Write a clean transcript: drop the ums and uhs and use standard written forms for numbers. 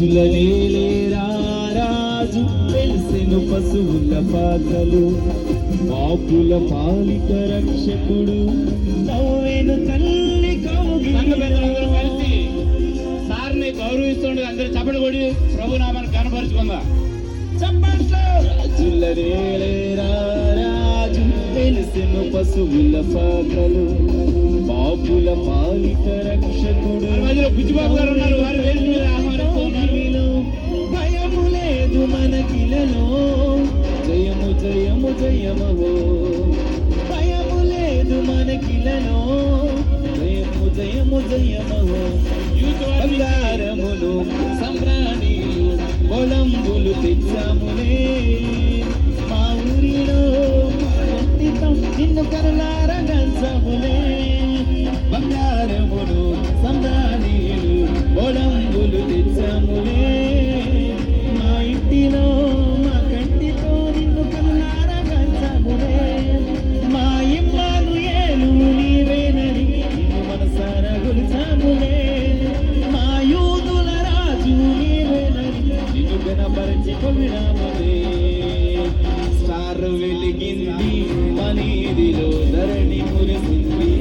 రాజుల నేలేరా రాజు తెలిసెను పశువుల పాత్రలు పాపుల పాలిక రక్షకుడు నవ్వేను తల్లి కలిసి సార్ని గౌరవిస్తుండే అందరూ చప్పటి కొడి ప్రభు నామాన్ని కనపరుచుకుందా. రాజుల నేలేరా రాజు తెలిసెను పశువుల పాత్రలు పాపుల పాలిక రక్షకుడు. మధ్యలో బుజ్జిబాబు గారు ఉన్నారు, వారు వేదిక మీద ఆహ్వానిస్తున్నారు. భయము లేదు మనకిలలో జయము జయము జయమహో భయము లేదు మనకిలలో జయము జయము జయమహో బంగారములు సంబ్రాణిలు కొలంబులు తెచ్చాములే మా ఊరిలో నిన్ను కరులారగల్సాములే బంగారములు సంబ్రాణిలు కొలంబులు తెచ్చాములే మా ఇంటిలో మా కంటితో నిన్ను కరులారగల్సాములే మా ఇమ్మానుయేలు నీవేనని నిన్ను మనసారా గొలిచాములే మా యూదుల రాజు నీవేనని నిన్ను గణపరిచి పొగిడాములే. స్టార్ వెలిగింది మనీదిలో ధరణి